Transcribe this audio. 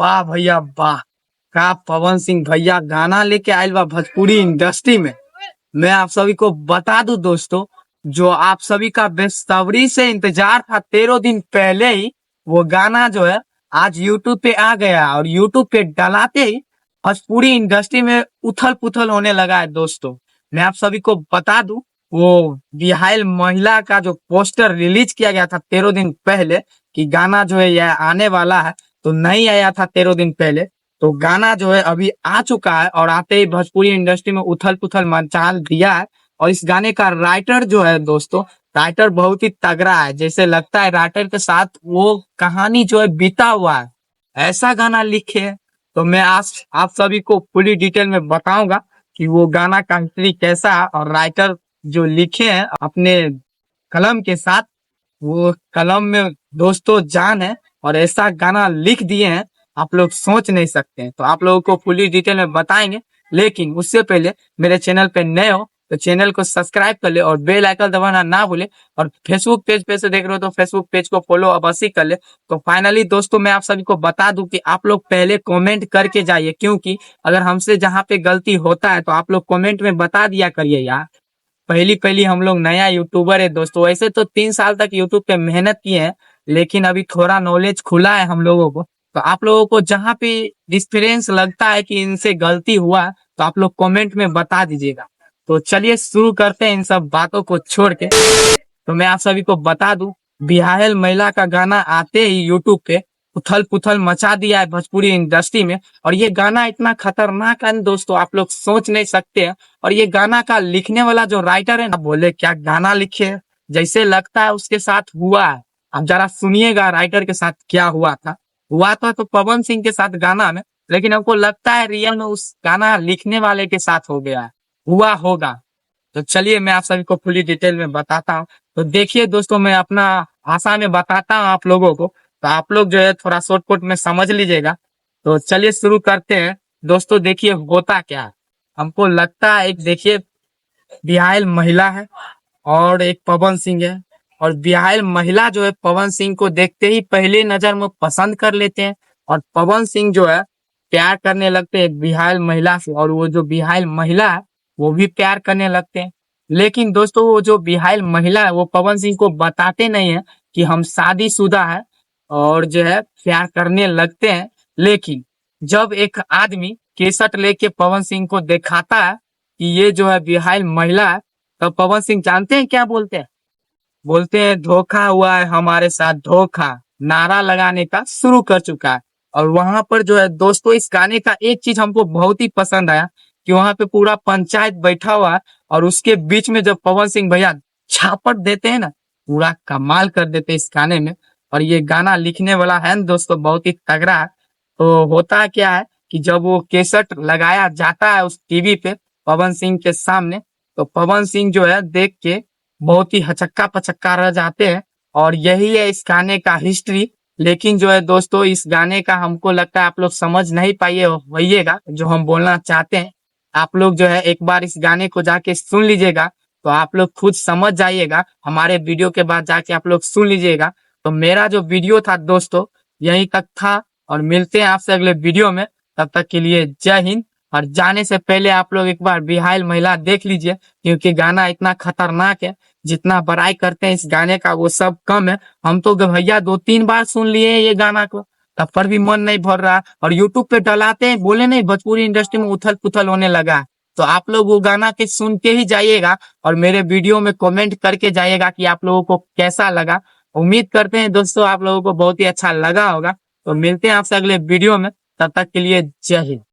वाह भैया वाह। का पवन सिंह भैया गाना लेके आयल बा भोजपुरी इंडस्ट्री में। मैं आप सभी को बता दूं दोस्तों, जो आप सभी का बेसब्री से इंतजार था 13 दिन पहले ही, वो गाना जो है आज यूट्यूब पे आ गया और यूट्यूब पे डलाते ही भोजपुरी इंडस्ट्री में उथल पुथल होने लगा है दोस्तों। मैं आप सभी को बता दूं, वो बिहाइल महिला का जो पोस्टर रिलीज किया गया था 13 दिन पहले कि गाना जो है यह आने वाला है, तो नहीं आया था 13 दिन पहले। तो गाना जो है अभी आ चुका है और आते ही भोजपुरी इंडस्ट्री में उथल पुथल मचा दिया है। और इस गाने का राइटर जो है दोस्तों, राइटर बहुत ही तगड़ा है। जैसे लगता है राइटर के साथ वो कहानी जो है बीता हुआ है, ऐसा गाना लिखे है। तो मैं आज आप सभी को पूरी डिटेल में बताऊंगा कि वो गाना का हिस्ट्री कैसा है और राइटर जो लिखे हैं अपने कलम के साथ, वो कलम में दोस्तों जान है और ऐसा गाना लिख दिए हैं आप लोग सोच नहीं सकते हैं। तो आप लोगों को पूरी डिटेल में बताएंगे, लेकिन उससे पहले मेरे चैनल पे नए हो तो चैनल को सब्सक्राइब कर ले और बेल आइकन दबाना ना भूले। और फेसबुक पेज पे से देख रहे हो तो फेसबुक पेज को फॉलो अवश्य कर ले। तो फाइनली दोस्तों मैं आप सभी को बता दूं कि आप लोग पहले कमेंट करके जाइए, क्योंकि अगर हमसे जहाँ पे गलती होता है तो आप लोग कमेंट में बता दिया करिए यार। पहली पहली हम लोग नया यूट्यूबर है दोस्तों। वैसे तो 3 साल तक यूट्यूब पे मेहनत किए हैं, लेकिन अभी थोड़ा नॉलेज खुला है हम लोगों को। तो आप लोगों को जहाँ पे डिफरेंस लगता है कि इनसे गलती हुआ है, तो आप लोग कमेंट में बता दीजिएगा। तो चलिए शुरू करते हैं इन सब बातों को छोड़ के। तो मैं आप सभी को बता दूं, बिहायल महिला का गाना आते ही यूट्यूब पे उथल पुथल मचा दिया है भोजपुरी इंडस्ट्री में। और ये गाना इतना खतरनाक है दोस्तों, आप लोग सोच नहीं सकते हैं। और ये गाना का लिखने वाला जो राइटर है ना, बोले क्या गाना लिखे है, जैसे लगता है उसके साथ हुआ है। आप जरा सुनिएगा राइटर के साथ क्या हुआ था। हुआ था तो पवन सिंह के साथ गाना में, लेकिन हमको लगता है रियल में उस गाना लिखने वाले के साथ हो गया है, हुआ होगा। तो चलिए मैं आप सभी को पूरी डिटेल में बताता हूँ। तो देखिए दोस्तों, मैं अपना भाषा में बताता हूँ आप लोगों को, तो आप लोग जो है थोड़ा शॉर्टकट में समझ लीजिएगा। तो चलिए शुरू करते हैं दोस्तों। देखिए होता क्या है, हमको लगता है एक देखिए बिहायल महिला है और एक पवन सिंह है। और बिहायल महिला जो है पवन सिंह को देखते ही पहले नजर में पसंद कर लेते हैं, और पवन सिंह जो है प्यार करने लगते हैं बिहायल महिला से, और वो जो बिहायल महिला है वो भी प्यार करने लगते हैं। लेकिन दोस्तों वो जो बिहायल महिला है वो पवन सिंह को बताते नहीं है कि हम शादीशुदा है, और जो है प्यार करने लगते हैं। लेकिन जब एक आदमी केसट लेके पवन सिंह को दिखाता है कि ये जो है बिहायल महिला है, तब पवन सिंह जानते हैं क्या बोलते हैं? बोलते हैं धोखा हुआ है हमारे साथ, धोखा, नारा लगाने का शुरू कर चुका है। और वहां पर जो है दोस्तों इस गाने का एक चीज हमको बहुत ही पसंद आया कि वहां पे पूरा पंचायत बैठा हुआ है और उसके बीच में जब पवन सिंह भैया छापट देते हैं ना, पूरा कमाल कर देते हैं इस गाने में। और ये गाना लिखने वाला है ना दोस्तों बहुत ही तगड़ा है। तो होता क्या है कि जब वो केसट लगाया जाता है उस टीवी पे पवन सिंह के सामने, तो पवन सिंह जो है देख के बहुत ही हचक्का पचक्का रह जाते हैं। और यही है इस गाने का हिस्ट्री। लेकिन जो है दोस्तों इस गाने का हमको लगता है आप लोग समझ नहीं पाइए होइएगा जो हम बोलना चाहते हैं। आप लोग जो है एक बार इस गाने को जाके सुन लीजिएगा, तो आप लोग खुद समझ जाइएगा। हमारे वीडियो के बाद जाके आप लोग सुन लीजिएगा। तो मेरा जो वीडियो था दोस्तों यहीं तक था, और मिलते हैं आपसे अगले वीडियो में। तब तक के लिए जय हिंद। और जाने से पहले आप लोग एक बार बिहायल महिला देख लीजिए, क्योंकि गाना इतना खतरनाक है। जितना बड़ाई करते हैं इस गाने का वो सब कम है। हम तो भैया 2-3 बार सुन लिए ये गाना को, तब पर भी मन नहीं भर रहा। और यूट्यूब पे डलाते हैं, बोले नहीं भोजपुरी इंडस्ट्री में उथल पुथल होने लगा। तो आप लोग वो गाना के सुन के ही जाइएगा और मेरे वीडियो में कमेंट करके जाइएगा कि आप लोगों को कैसा लगा। उम्मीद करते हैं दोस्तों आप लोगों को बहुत ही अच्छा लगा होगा। तो मिलते हैं आपसे अगले वीडियो में, तब तक के लिए जय हिंद।